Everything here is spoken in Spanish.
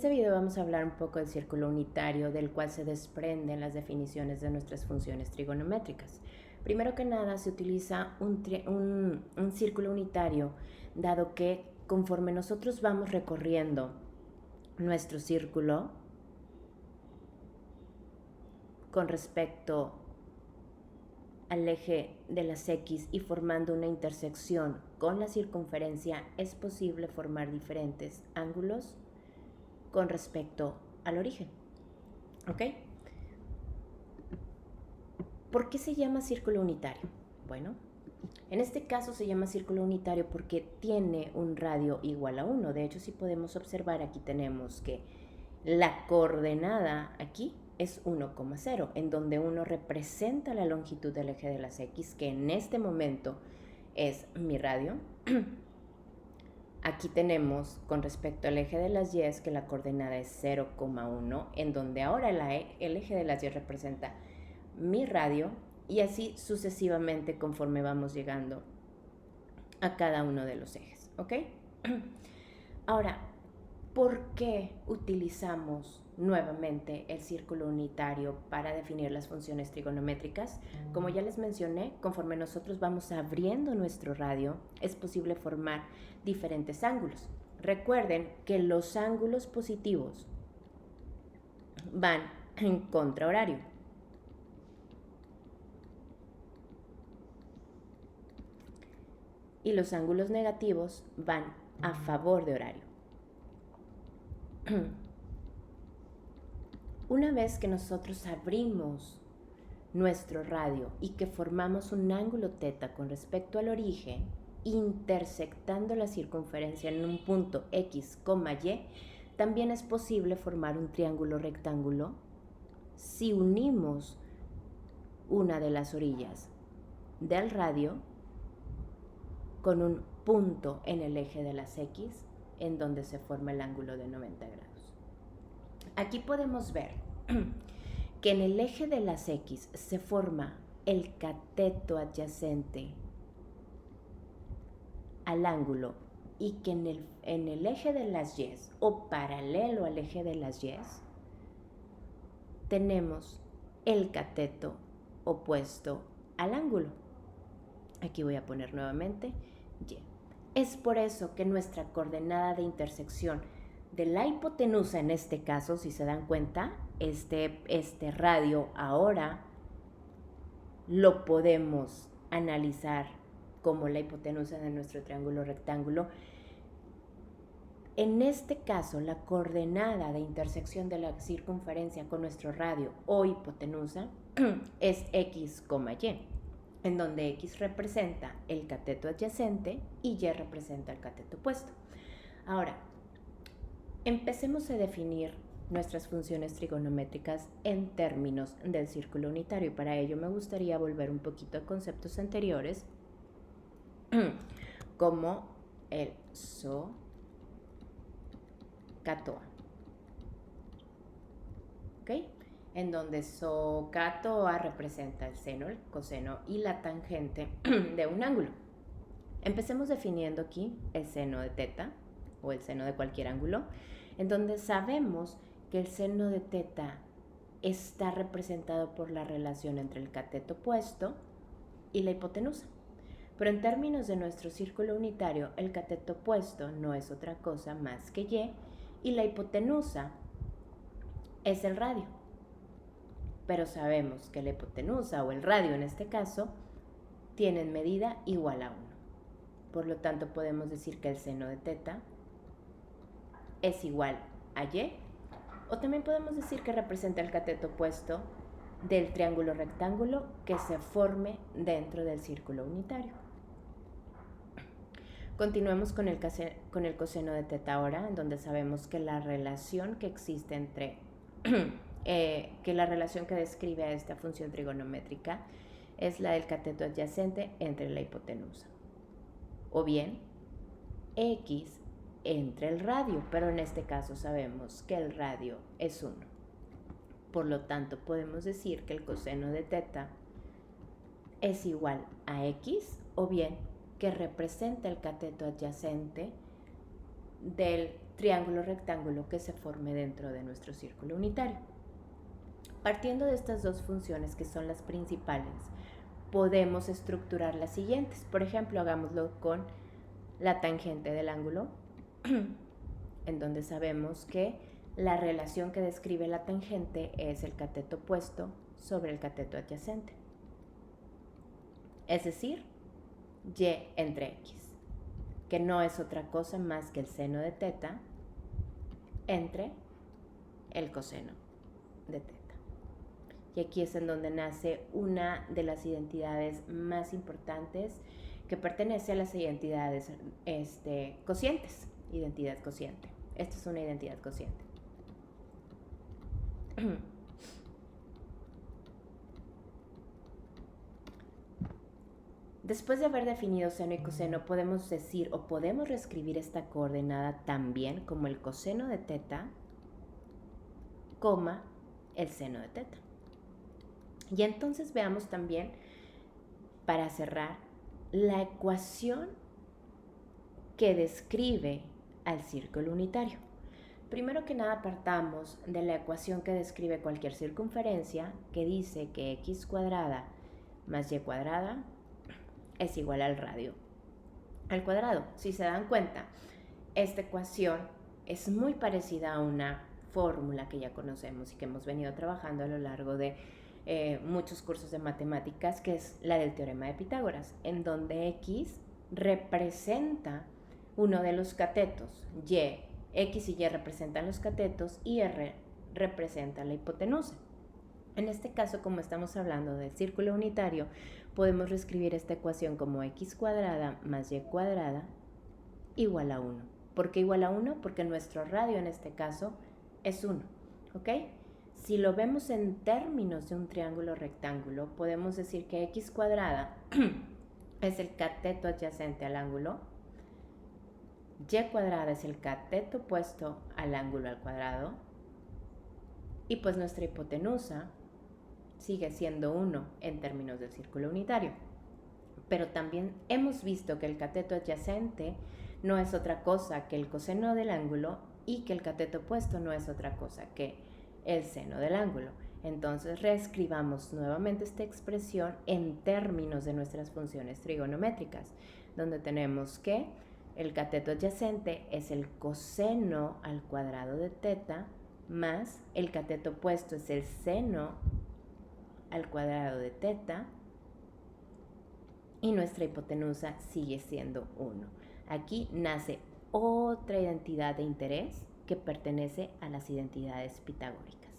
En este video vamos a hablar un poco del círculo unitario, del cual se desprenden las definiciones de nuestras funciones trigonométricas. Primero que nada, se utiliza un círculo unitario, dado que conforme nosotros vamos recorriendo nuestro círculo con respecto al eje de las X y formando una intersección con la circunferencia, es posible formar diferentes ángulos con respecto al origen. ¿Ok? ¿Por qué se llama círculo unitario? Bueno, en este caso se llama círculo unitario porque tiene un radio igual a 1. De hecho, si podemos observar, aquí tenemos que la coordenada aquí es 1,0, en donde 1 representa la longitud del eje de las X, que en este momento es mi radio. Aquí tenemos con respecto al eje de las Y que la coordenada es 0,1, en donde ahora el eje de las Y representa mi radio, y así sucesivamente conforme vamos llegando a cada uno de los ejes, ¿ok? Ahora, ¿por qué utilizamos nuevamente el círculo unitario para definir las funciones trigonométricas? Como ya les mencioné, conforme nosotros vamos abriendo nuestro radio, es posible formar diferentes ángulos. Recuerden que los ángulos positivos van en contrahorario. Y los ángulos negativos van a favor de horario. Una vez que nosotros abrimos nuestro radio y que formamos un ángulo θ con respecto al origen, intersectando la circunferencia en un punto X, Y, también es posible formar un triángulo rectángulo si unimos una de las orillas del radio con un punto en el eje de las X, en donde se forma el ángulo de 90 grados. Aquí podemos ver que en el eje de las X se forma el cateto adyacente al ángulo, y que en el eje de las Y o paralelo al eje de las Y tenemos el cateto opuesto al ángulo. Aquí voy a poner nuevamente Y. Es por eso que nuestra coordenada de intersección de la hipotenusa, en este caso, si se dan cuenta, este radio ahora lo podemos analizar como la hipotenusa de nuestro triángulo rectángulo. En este caso, la coordenada de intersección de la circunferencia con nuestro radio o hipotenusa es X, Y, en donde X representa el cateto adyacente y Y representa el cateto opuesto. Ahora, empecemos a definir nuestras funciones trigonométricas en términos del círculo unitario, y para ello me gustaría volver un poquito a conceptos anteriores como el SOHCAHTOA. ¿Ok? En donde SOHCAHTOA representa el seno, el coseno y la tangente de un ángulo. Empecemos definiendo aquí el seno de θ o el seno de cualquier ángulo, en donde sabemos que el seno de θ está representado por la relación entre el cateto opuesto y la hipotenusa. Pero en términos de nuestro círculo unitario, el cateto opuesto no es otra cosa más que y la hipotenusa es el radio. Pero sabemos que la hipotenusa o el radio en este caso tienen medida igual a 1. Por lo tanto, podemos decir que el seno de θ es igual a Y, o también podemos decir que representa el cateto opuesto del triángulo rectángulo que se forme dentro del círculo unitario. Continuemos con el coseno de θ ahora, en donde sabemos que la relación que existe entre, que la relación que describe a esta función trigonométrica es la del cateto adyacente entre la hipotenusa, o bien X entre el radio, pero en este caso sabemos que el radio es 1. Por lo tanto, podemos decir que el coseno de θ es igual a X, o bien que representa el cateto adyacente del triángulo rectángulo que se forme dentro de nuestro círculo unitario. Partiendo de estas dos funciones que son las principales, podemos estructurar las siguientes. Por ejemplo, hagámoslo con la tangente del ángulo, en donde sabemos que la relación que describe la tangente es el cateto opuesto sobre el cateto adyacente. Es decir, y entre x, que no es otra cosa más que el seno de teta entre el coseno de teta. Y aquí es en donde nace una de las identidades más importantes que pertenece a las identidades cocientes. Identidad cociente. Esta es una identidad cociente. Después de haber definido seno y coseno, podemos decir o podemos reescribir esta coordenada también como el coseno de teta, coma, el seno de teta. Y entonces veamos también, para cerrar, la ecuación que describe al círculo unitario. Primero que nada partamos de la ecuación que describe cualquier circunferencia, que dice que x cuadrada más y cuadrada es igual al radio al cuadrado. Si se dan cuenta, esta ecuación es muy parecida a una fórmula que ya conocemos y que hemos venido trabajando a lo largo de muchos cursos de matemáticas, que es la del teorema de Pitágoras, en donde x representa uno de los catetos, x y y representan los catetos y r representa la hipotenusa. En este caso, como estamos hablando del círculo unitario, podemos reescribir esta ecuación como x cuadrada más y cuadrada igual a 1. ¿Por qué igual a 1? Porque nuestro radio en este caso es 1, ¿ok? Si lo vemos en términos de un triángulo rectángulo, podemos decir que x cuadrada es el cateto adyacente al ángulo, y cuadrada es el cateto opuesto al ángulo al cuadrado, y pues nuestra hipotenusa sigue siendo 1 en términos del círculo unitario. Pero también hemos visto que el cateto adyacente no es otra cosa que el coseno del ángulo y que el cateto opuesto no es otra cosa que el seno del ángulo. Entonces reescribamos nuevamente esta expresión en términos de nuestras funciones trigonométricas, donde tenemos que el cateto adyacente es el coseno al cuadrado de teta más el cateto opuesto es el seno al cuadrado de teta y nuestra hipotenusa sigue siendo 1. Aquí nace otra identidad de interés que pertenece a las identidades pitagóricas.